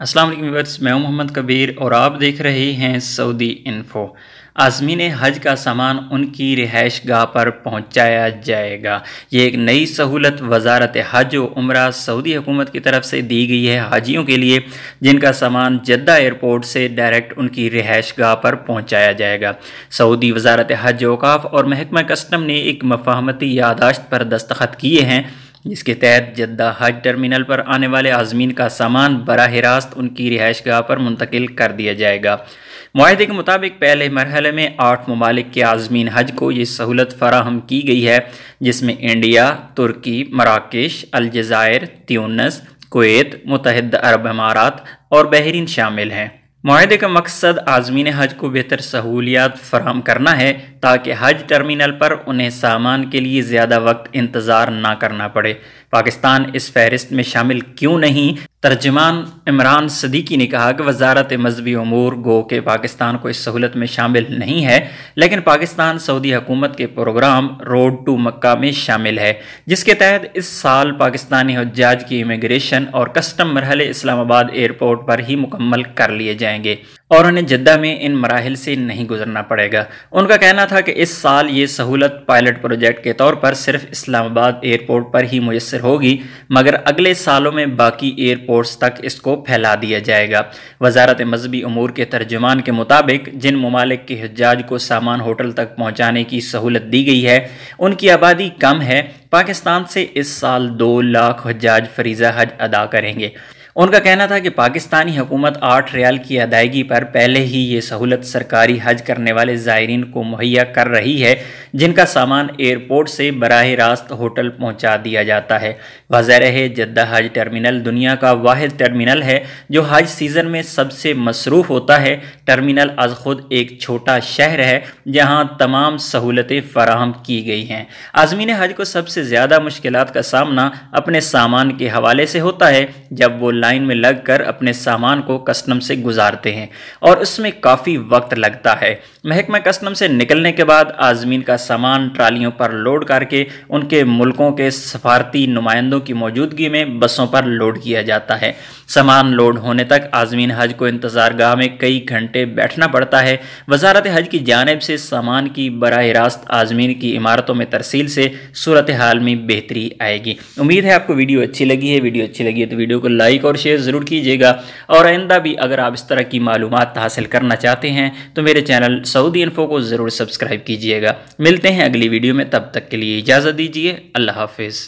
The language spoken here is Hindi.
अस्सलाम वालेकुम व्यूअर्स, मैं हूं मोहम्मद कबीर और आप देख रहे हैं सऊदी इन्फो। आज़मीन हज का सामान उनकी रिहाइश गाह पर पहुंचाया जाएगा। ये एक नई सहूलत वजारत हज व उम्रा सऊदी हुकूमत की तरफ से दी गई है हाजियों के लिए, जिनका सामान जद्दा एयरपोर्ट से डायरेक्ट उनकी रिहाइश गाह पर पहुंचाया जाएगा। सऊदी वजारत हज औकाफ और महकमा कस्टम ने एक मफाहमती यादाश्त पर दस्तखत किए हैं, जिसके तहत जद्दा हज टर्मिनल पर आने वाले आज़मीन का सामान बराह रास्त उनकी रिहाइश गाह पर मुंतकिल कर दिया जाएगा। मुआहदे के मुताबिक पहले मरहले में 8 ममालिक के आज़मीन हज को ये सहूलत फराहम की गई है, जिसमें इंडिया, तुर्की, मराकेश, अलजायर, त्यूनिस, कुवैत, मुत्तहिदा अरब अमारात और बहरीन शामिल हैं। मुआहदे का मकसद आज़मीन हज को बेहतर सहूलियात फराहम करना है ताकि हज टर्मिनल पर उन्हें सामान के लिए ज़्यादा वक्त इंतज़ार ना करना पड़े। पाकिस्तान इस फहरिस्त में शामिल क्यों नहीं? तर्जमान इमरान सदीकी ने कहा कि वजारत मजहबी अमूर गो के पाकिस्तान को इस सहूलत में शामिल नहीं है, लेकिन पाकिस्तान सऊदी हुकूमत के प्रोग्राम रोड टू मक्का में शामिल है, जिसके तहत इस साल पाकिस्तानी हुज्जाज की इमिग्रेशन और कस्टम मरहले इस्लामाबाद एयरपोर्ट पर ही मुकम्मल कर लिए जाएंगे और उन्हें जद्दा में इन मराहिल से नहीं गुजरना पड़ेगा। उनका कहना था कि इस साल ये सहूलत पायलट प्रोजेक्ट के तौर पर सिर्फ इस्लामाबाद एयरपोर्ट पर ही मुयस्सर होगी, मगर अगले सालों में बाकी एयरपोर्ट्स तक इसको फैला दिया जाएगा। वजारत मजहबी अमूर के तर्जुमान के मुताबिक जिन ममालिक के हुज्जाज को सामान होटल तक पहुँचाने की सहूलत दी गई है, उनकी आबादी कम है। पाकिस्तान से इस साल 2 लाख हुज्जाज फरीज़ा हज अदा करेंगे। उनका कहना था कि पाकिस्तानी हुकूमत 8 रियाल की अदायगी पर पहले ही ये सहूलत सरकारी हज करने वाले ज़ायरीन को मुहैया कर रही है, जिनका सामान एयरपोर्ट से बराह रास्त होटल पहुंचा दिया जाता है। वाज़ेह है, जद्दा हज टर्मिनल दुनिया का वाहिद टर्मिनल है जो हज सीज़न में सबसे मसरूफ़ होता है। टर्मिनल आज खुद एक छोटा शहर है जहाँ तमाम सहूलतें फराहम की गई हैं। आज़मीन हज को सबसे ज़्यादा मुश्किलात का सामना अपने सामान के हवाले से होता है, जब वो लाइन में लगकर अपने सामान को कस्टम से गुजारते हैं और उसमें काफ़ी वक्त लगता है। महकमा कस्टम से निकलने के बाद आज़मीन का सामान ट्रालियों पर लोड करके उनके मुल्कों के सफारती नुमाइंदों की मौजूदगी में बसों पर लोड किया जाता है। सामान लोड होने तक आज़मीन हज को इंतज़ार गाह में कई घंटे बैठना पड़ता है। वजारत हज की जानिब से सामान की बराह रास्त आज़मीन की इमारतों में तरसील से सूरत हाल में बेहतरी आएगी। उम्मीद है आपको वीडियो अच्छी लगी है। वीडियो अच्छी लगी है तो वीडियो को लाइक और शेयर ज़रूर कीजिएगा और आइंदा भी अगर आप इस तरह की मालूमात हासिल करना चाहते हैं तो मेरे चैनल सऊदी इन्फो को ज़रूर सब्सक्राइब कीजिएगा। मिलते हैं अगली वीडियो में, तब तक के लिए इजाज़त दीजिए। अल्लाह हाफिज़।